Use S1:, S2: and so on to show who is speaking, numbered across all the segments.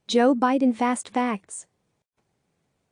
S1: Joe Biden Fast Facts.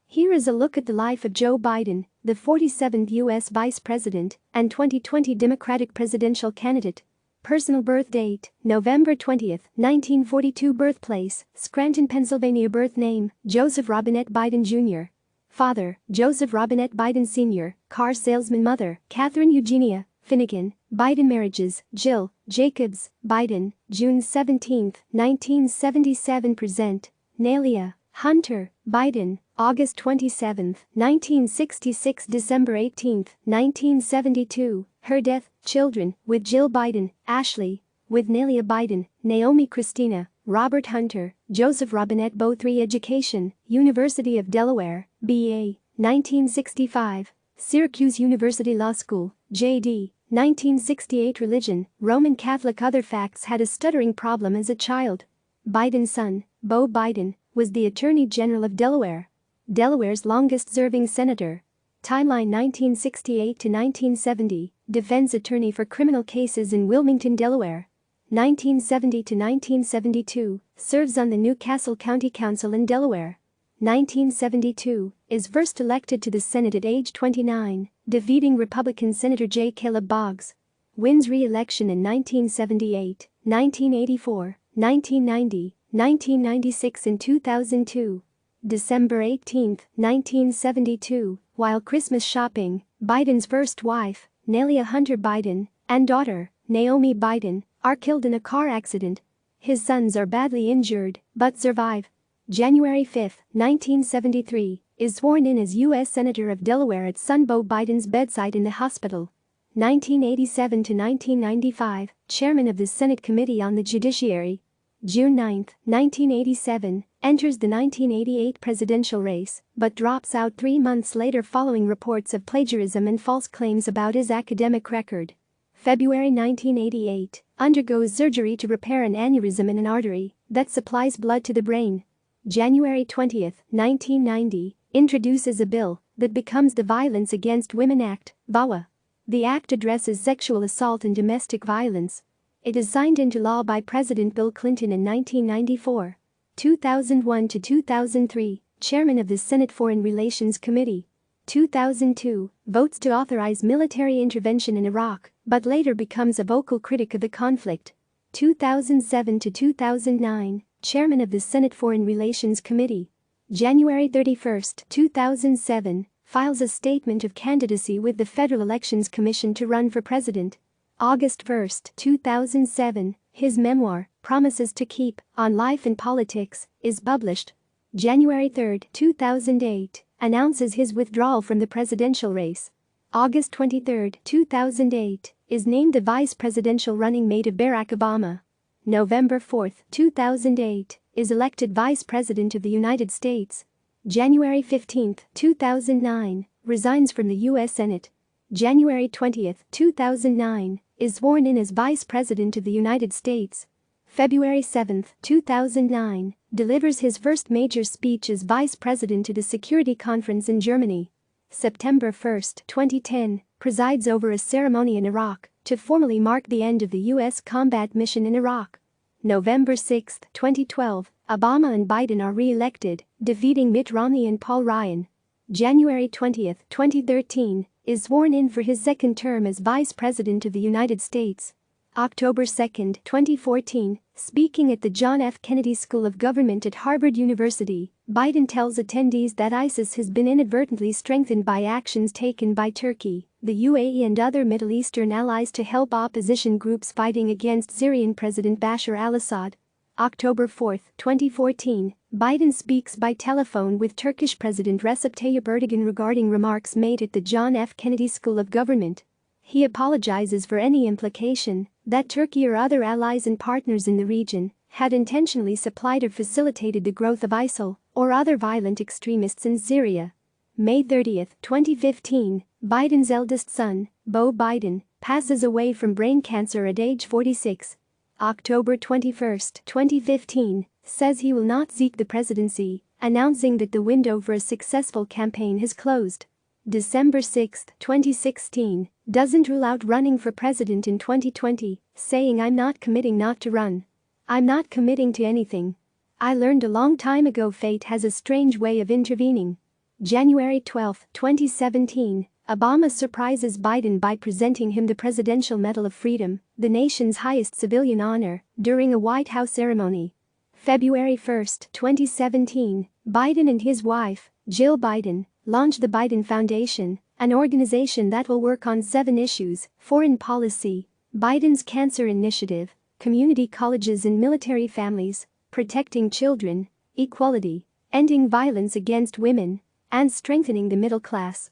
S1: Here is a look at the life of Joe Biden, the 47th U.S. Vice President and 2020 Democratic presidential candidate. Personal birth date, November 20, 1942. Birthplace, Scranton, Pennsylvania. Birth name, Joseph Robinette Biden Jr. Father, Joseph Robinette Biden Sr., car salesman. Mother, Catherine Eugenia Finnegan Biden. Marriages, Jill Jacobs Biden, June 17, 1977. Present, Neilia Hunter Biden, August 27, 1966. December 18, 1972. Her death, children, with Jill Biden, Ashley, with Neilia Biden, Naomi. Christina, Robert Hunter, Joseph Robinette. Beau. 3. Education, University of Delaware, B.A., 1965. Syracuse University Law School, J.D., 1968. Religion, Roman Catholic. Other facts: had a stuttering problem as a child. Biden's son, Beau Biden, was the Attorney General of Delaware. Delaware's longest-serving senator. Timeline: 1968 to 1970, defense attorney for criminal cases in Wilmington, Delaware. 1970 to 1972, serves on the New Castle County Council in Delaware. 1972, is first elected to the Senate at age 29, defeating Republican Senator J. Caleb Boggs. Wins re-election in 1978, 1984, 1990, 1996 and 2002. December 18, 1972, while Christmas shopping, Biden's first wife, Neilia Hunter Biden, and daughter, Naomi Biden, are killed in a car accident. His sons are badly injured, but survive. January 5, 1973, is sworn in as U.S. Senator of Delaware at son Beau Biden's bedside in the hospital. 1987 to 1995, chairman of the Senate Committee on the Judiciary. June 9, 1987, enters the 1988 presidential race, but drops out 3 months later following reports of plagiarism and false claims about his academic record. February 1988, undergoes surgery to repair an aneurysm in an artery that supplies blood to the brain. January 20, 1990, introduces a bill that becomes the Violence Against Women Act, VAWA. The act addresses sexual assault and domestic violence. It is signed into law by President Bill Clinton in 1994. 2001 to 2003, chairman of the Senate Foreign Relations Committee. 2002, votes to authorize military intervention in Iraq, but later becomes a vocal critic of the conflict. 2007 to 2009, chairman of the Senate Foreign Relations Committee. January 31, 2007, files a statement of candidacy with the Federal Elections Commission to run for president. August 1, 2007, his memoir, Promises to Keep, on Life and Politics, is published. January 3, 2008, announces his withdrawal from the presidential race. August 23, 2008, is named the vice presidential running mate of Barack Obama. November 4, 2008, is elected Vice President of the United States. January 15, 2009, resigns from the U.S. Senate. January 20, 2009, is sworn in as Vice President of the United States. February 7, 2009, delivers his first major speech as Vice President to the Security Conference in Germany. September 1, 2010, presides over a ceremony in Iraq to formally mark the end of the U.S. combat mission in Iraq. November 6, 2012, Obama and Biden are re-elected, defeating Mitt Romney and Paul Ryan. January 20, 2013, is sworn in for his second term as Vice President of the United States. October 2, 2014, speaking at the John F. Kennedy School of Government at Harvard University, Biden tells attendees that ISIS has been inadvertently strengthened by actions taken by Turkey, the UAE and other Middle Eastern allies to help opposition groups fighting against Syrian President Bashar al-Assad. October 4, 2014, Biden speaks by telephone with Turkish President Recep Tayyip Erdogan regarding remarks made at the John F. Kennedy School of Government. He apologizes for any implication that Turkey or other allies and partners in the region had intentionally supplied or facilitated the growth of ISIL or other violent extremists in Syria. May 30, 2015, Biden's eldest son, Beau Biden, passes away from brain cancer at age 46. October 21, 2015, says he will not seek the presidency, announcing that the window for a successful campaign has closed. December 6, 2016, doesn't rule out running for president in 2020, saying, "I'm not committing not to run. I'm not committing to anything. I learned a long time ago fate has a strange way of intervening. January 12, 2017, Obama surprises Biden by presenting him the Presidential Medal of Freedom, the nation's highest civilian honor, during a White House ceremony. February 1, 2017, Biden and his wife, Jill Biden, launched the Biden Foundation, an organization that will work on 7 issues: foreign policy, Biden's cancer initiative, community colleges and military families, protecting children, equality, ending violence against women, and strengthening the middle class.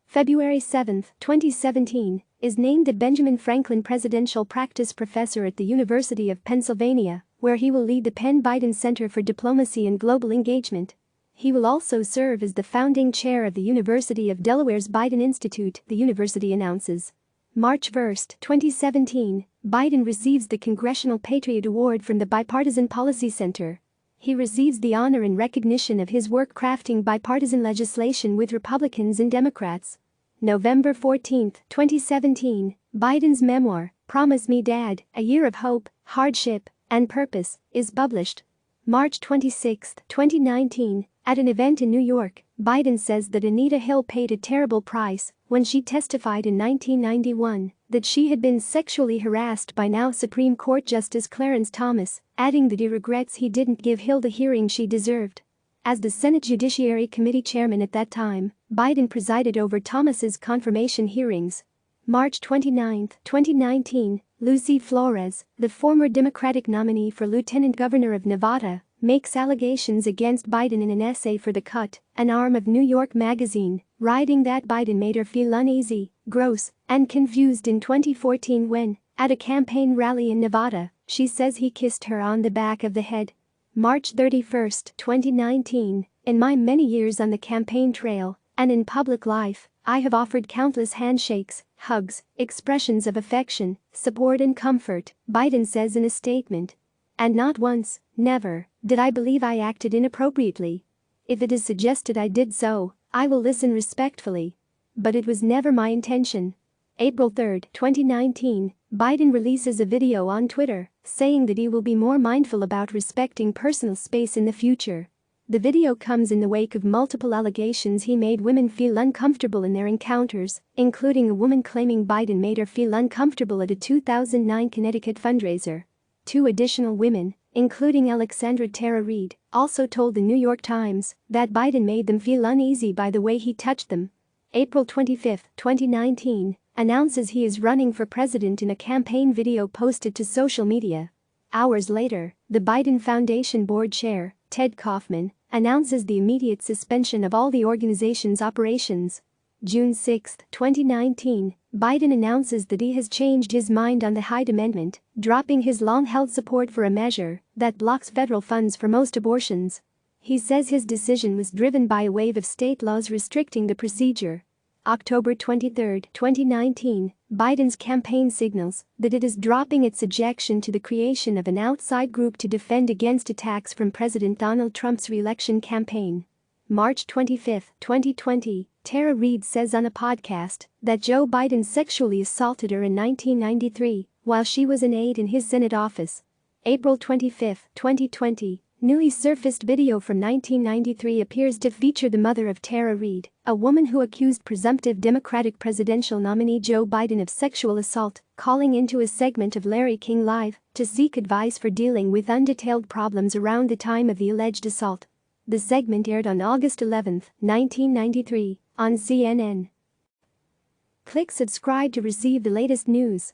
S1: February 7, 2017, is named the Benjamin Franklin Presidential Practice Professor at the University of Pennsylvania, where he will lead the Penn Biden Center for Diplomacy and Global Engagement. He will also serve as the founding chair of the University of Delaware's Biden Institute, the university announces. March 1, 2017, Biden receives the Congressional Patriot Award from the Bipartisan Policy Center. He receives the honor in recognition of his work crafting bipartisan legislation with Republicans and Democrats. November 14, 2017, Biden's memoir, Promise Me Dad, A Year of Hope, Hardship, and Purpose, is published. March 26, 2019, at an event in New York, Biden says that Anita Hill paid a terrible price when she testified in 1991 that she had been sexually harassed by now Supreme Court Justice Clarence Thomas, adding that he regrets he didn't give Hill the hearing she deserved. As the Senate Judiciary Committee chairman at that time, Biden presided over Thomas's confirmation hearings. March 29, 2019, Lucy Flores, the former Democratic nominee for Lieutenant Governor of Nevada, makes allegations against Biden in an essay for The Cut, an arm of New York Magazine, writing that Biden made her feel uneasy, gross, and confused in 2014 when, at a campaign rally in Nevada, she says he kissed her on the back of the head. March 31, 2019, in my many years on the campaign trail and in public life, I have offered countless handshakes, hugs, expressions of affection, support and comfort, Biden says in a statement. And not once, never, did I believe I acted inappropriately. If it is suggested I did so, I will listen respectfully. But it was never my intention. April 3, 2019, Biden releases a video on Twitter saying that he will be more mindful about respecting personal space in the future. The video comes in the wake of multiple allegations he made women feel uncomfortable in their encounters, including a woman claiming Biden made her feel uncomfortable at a 2009 Connecticut fundraiser. 2 additional women, including Alexandra Tara Reid, also told the New York Times that Biden made them feel uneasy by the way he touched them. April 25, 2019, announces he is running for president in a campaign video posted to social media. Hours later, the Biden Foundation board chair, Ted Kaufman, announces the immediate suspension of all the organization's operations. June 6, 2019, Biden announces that he has changed his mind on the Hyde Amendment, dropping his long-held support for a measure that blocks federal funds for most abortions. He says his decision was driven by a wave of state laws restricting the procedure. October 23, 2019, Biden's campaign signals that it is dropping its objection to the creation of an outside group to defend against attacks from President Donald Trump's re-election campaign. March 25, 2020, Tara Reid says on a podcast that Joe Biden sexually assaulted her in 1993 while she was an aide in his Senate office. April 25, 2020, newly surfaced video from 1993 appears to feature the mother of Tara Reid, a woman who accused presumptive Democratic presidential nominee Joe Biden of sexual assault, calling into a segment of Larry King Live to seek advice for dealing with undetailed problems around the time of the alleged assault. The segment aired on August 11, 1993, on CNN. Click subscribe to receive the latest news.